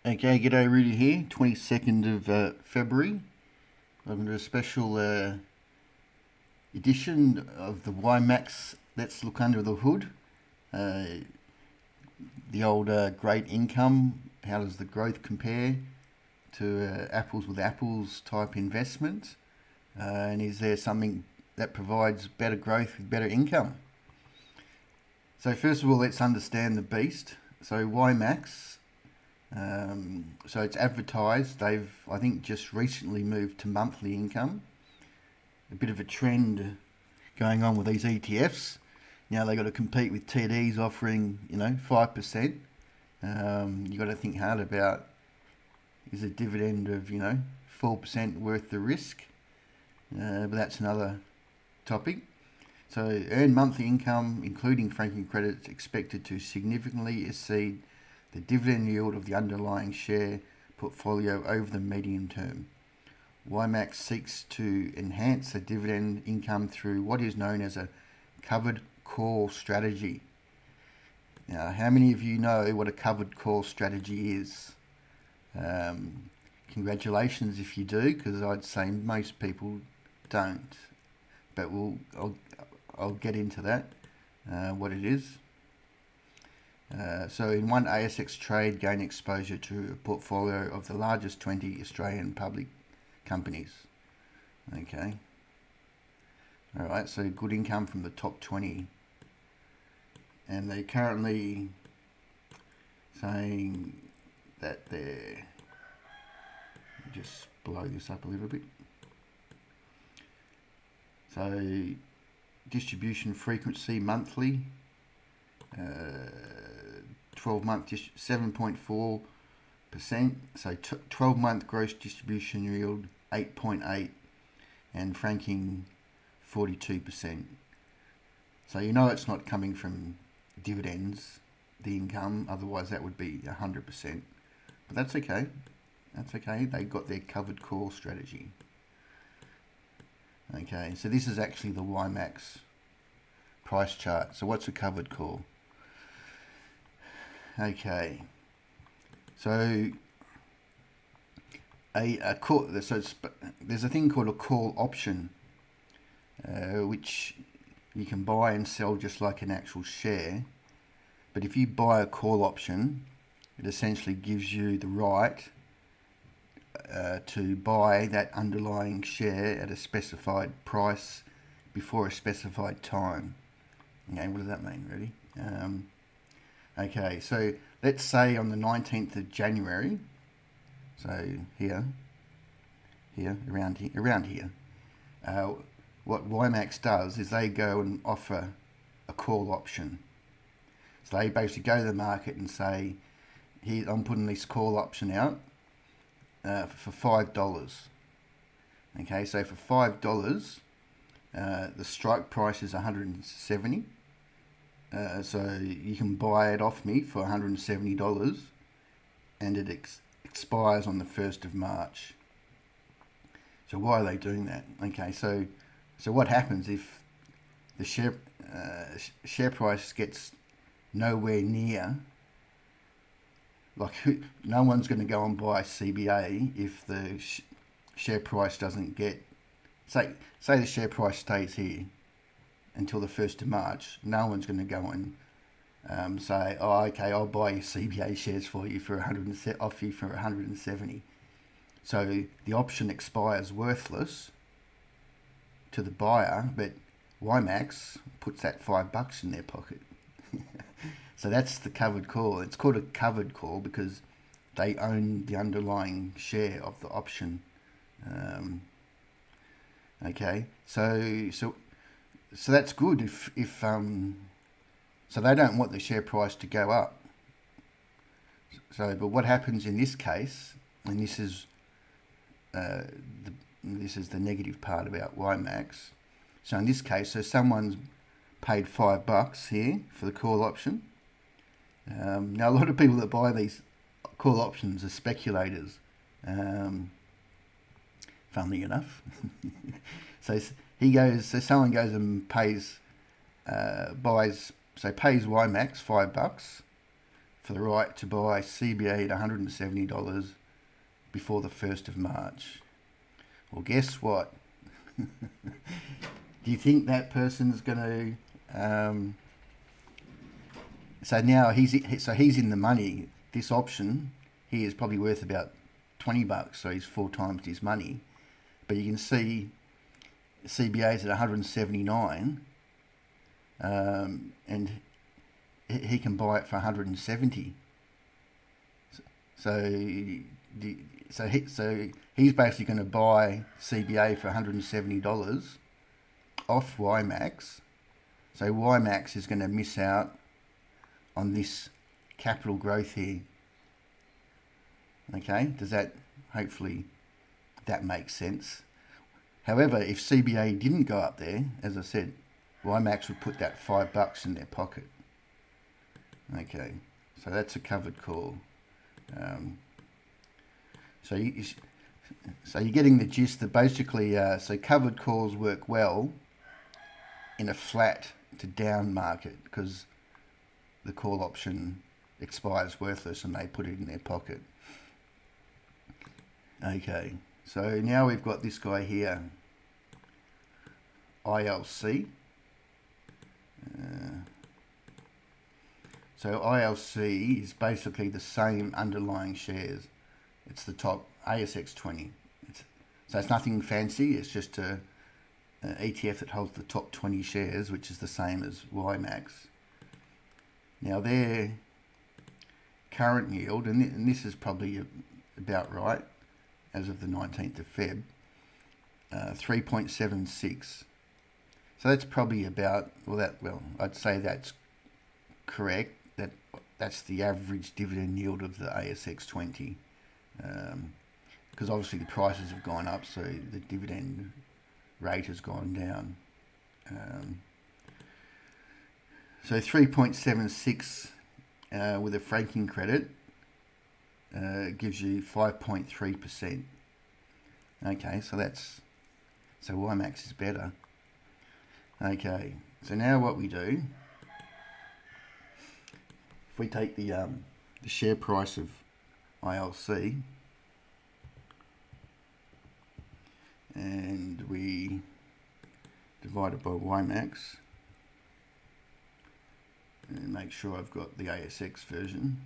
Okay, g'day, Rudy here, 22nd of February. Welcome to a special edition of the YMAX Let's Look Under the Hood. The old great income, how does the growth compare to apples with apples type investment? And is there something that provides better growth with better income? So first of all, let's understand the beast. So YMAX, so it's advertised. They've, I think, just recently moved to monthly income. A bit of a trend going on with these ETFs. Now they've got to compete with TDs offering, 5%. You've got to think hard about, is a dividend of, 4% worth the risk? But that's another topic. So earned monthly income, including franking credits, expected to significantly exceed the dividend yield of the underlying share portfolio over the medium term. YMAX seeks to enhance the dividend income through what is known as a covered call strategy. Now, how many of you know what a covered call strategy is? Congratulations if you do, because I'd say most people don't. But I'll get into that, what it is. So in one ASX trade, gain exposure to a portfolio of the largest 20 Australian public companies. Okay. All right, so good income from the top 20. And they're currently saying that they're, just blow this up a little bit. So distribution frequency monthly, 12-month 7.4%, so 12-month gross distribution yield 8.8, and franking 42%. So it's not coming from dividends, the income, otherwise that would be 100%. But that's okay. That's okay. They got their covered call strategy. Okay, so this is actually the YMAX price chart. So what's a covered call? Okay, so a call. So there's a thing called a call option, which you can buy and sell just like an actual share. But if you buy a call option, it essentially gives you the right to buy that underlying share at a specified price before a specified time. Okay, what does that mean, really? Okay, so let's say on the 19th of January, so around here, what YMAX does is they go and offer a call option. So they basically go to the market and say, here, I'm putting this call option out for $5. Okay, so for $5, the strike price is $170. So you can buy it off me for $170, and it expires on the 1st of March. So why are they doing that? Okay, so what happens if the share price gets nowhere near, no one's going to go and buy CBA if the share price doesn't get, say the share price stays here until the 1st of March, no one's going to go and say, oh, okay, I'll buy your CBA shares for you for off you for 170. So the option expires worthless to the buyer, but YMAX puts that $5 in their pocket. So that's the covered call. It's called a covered call because they own the underlying share of the option. Okay, so that's good if so they don't want the share price to go up. So, but what happens in this case, and this is the negative part about YMAX. So in this case, so someone's paid $5 here for the call option. Now a lot of people that buy these call options are speculators. Funnily enough, so someone goes and pays YMAX $5 for the right to buy CBA at $170 before the 1st of March. Well, guess what? Do you think that person's going to... so now he's in the money. This option here is probably worth about $20, so he's 4 times his money. But you can see CBA's at 179, and he can buy it for 170. So he's basically going to buy CBA for $170 off YMAX. So YMAX is going to miss out on this capital growth here. Okay, does that, hopefully that makes sense. However, if CBA didn't go up there, as I said, YMAX would put that $5 in their pocket. Okay, so that's a covered call. So you're getting the gist that basically, so covered calls work well in a flat to down market because the call option expires worthless and they put it in their pocket. Okay, so now we've got this guy here, ILC. So ILC is basically the same underlying shares. It's the top ASX 20. So it's nothing fancy. It's just a ETF that holds the top 20 shares, which is the same as YMAX. Now their current yield, and this is probably about right, as of the 19th of Feb, 3.76. So that's probably about, I'd say that's correct. That's the average dividend yield of the ASX 20. Because obviously the prices have gone up, so the dividend rate has gone down. So 3.76 with a franking credit gives you 5.3%. Okay, so YMAX is better. Okay, so now what we do, if we take the share price of ILC and we divide it by YMAX and make sure I've got the ASX version.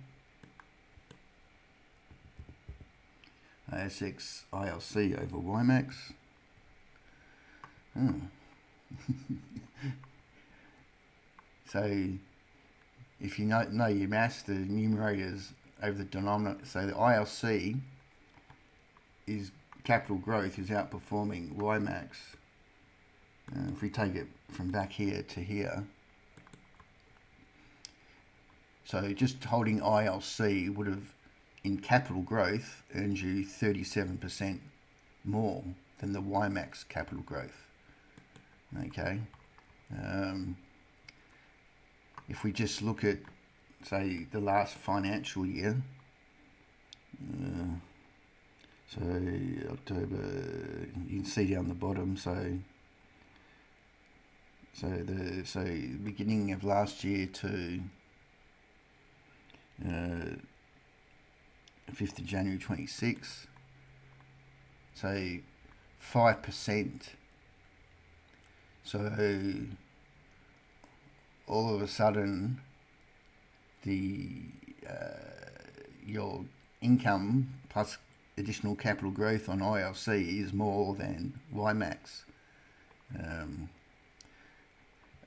ASX ILC over YMAX. So if you know your maths, the numerators over the denominator, so the ILC is capital growth is outperforming YMAX. If we take it from back here to here, so just holding ILC would have, in capital growth, earned you 37% more than the YMAX capital growth. Okay. If we just look at, say, the last financial year, so October, you can see down the bottom, so beginning of last year to 5th of January 26, so 5%. So all of a sudden, your income plus additional capital growth on ILC is more than YMAX.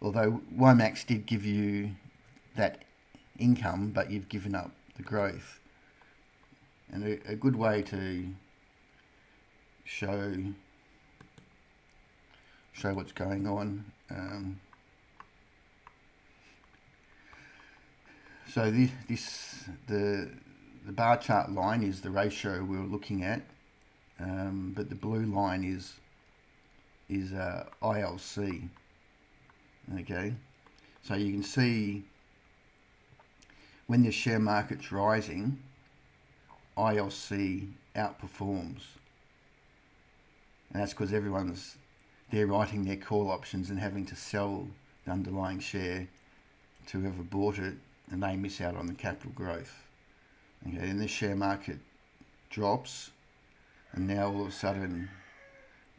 Although YMAX did give you that income, but you've given up the growth. And a good way to show what's going on. So the bar chart line is the ratio we were looking at, but the blue line is ILC. Okay, so you can see when the share market's rising, ILC outperforms, and that's because they're writing their call options and having to sell the underlying share to whoever bought it and they miss out on the capital growth. Okay, then the share market drops, and now all of a sudden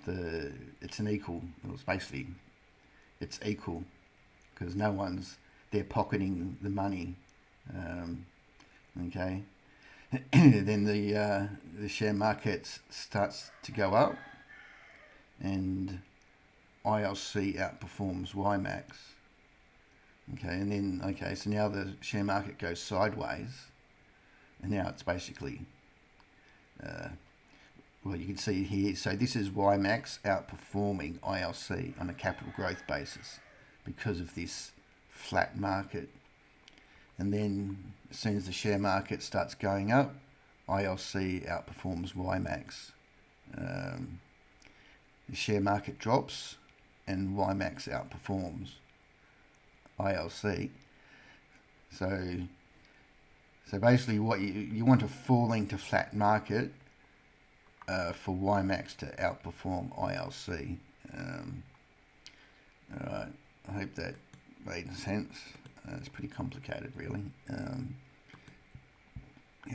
it's an equal. Well, it's equal because they're pocketing the money. Okay, then the share market starts to go up, and ILC outperforms YMAX. Okay, and then so now the share market goes sideways, and now it's basically well, you can see here, so this is YMAX outperforming ILC on a capital growth basis because of this flat market. And then as soon as the share market starts going up, ILC outperforms YMAX. The share market drops and YMAX outperforms ILC. So basically what you want a falling to flat market for YMAX to outperform ILC. Alright, I hope that made sense. It's pretty complicated, really. And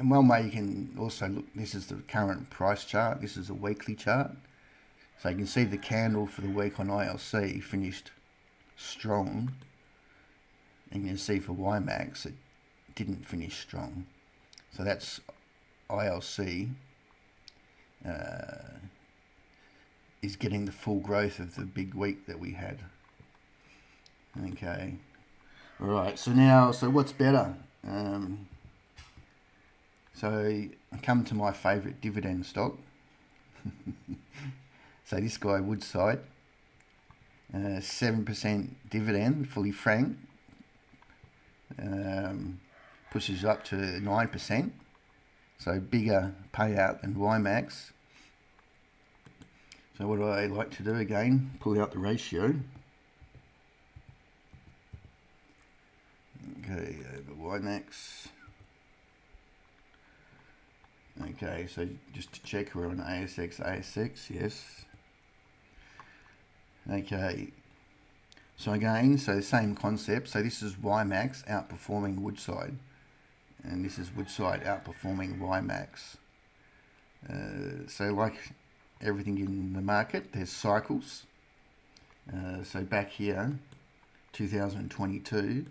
one way you can also look, this is the current price chart. This is a weekly chart. So you can see the candle for the week on ILC finished strong. And you can see for YMAX it didn't finish strong. So that's ILC is getting the full growth of the big week that we had. Okay. Alright, so what's better? So I come to my favourite dividend stock. So this guy, Woodside, 7% dividend, fully franked, pushes up to 9%. So bigger payout than YMAX. So what do I like to do again? Pull out the ratio. Okay, over YMAX. Okay, so just to check, we're on ASX, yes. Okay, so again, so same concept. So this is YMAX outperforming Woodside, and this is Woodside outperforming YMAX. So like everything in the market, there's cycles. So back here, 2022,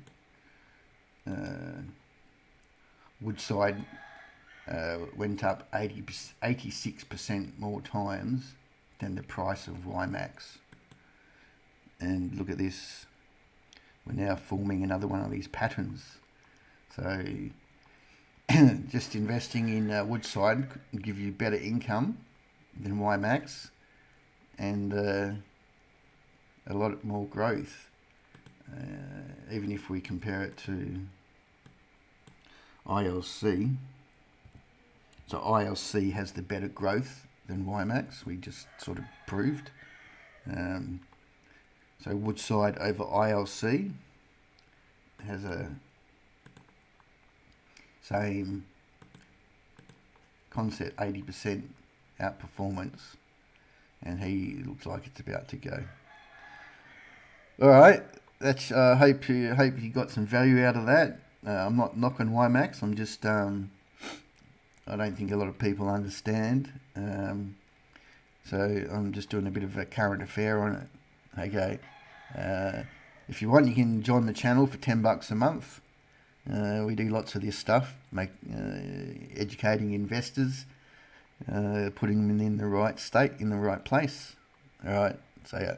Woodside went up 86% more times than the price of YMAX. And look at this, we're now forming another one of these patterns. So just investing in Woodside could give you better income than YMAX and a lot more growth, even if we compare it to ILC. So ILC has the better growth than YMAX, we just sort of proved. So Woodside over ILC has a same concept, 80% outperformance, and he looks like it's about to go. All right, that's. Hope you got some value out of that. I'm not knocking YMAX. I'm just. I don't think a lot of people understand. So I'm just doing a bit of a current affair on it. Okay. If you want, you can join the channel for $10 a month. We do lots of this stuff, educating investors, putting them in the right state, in the right place. All right. So yeah.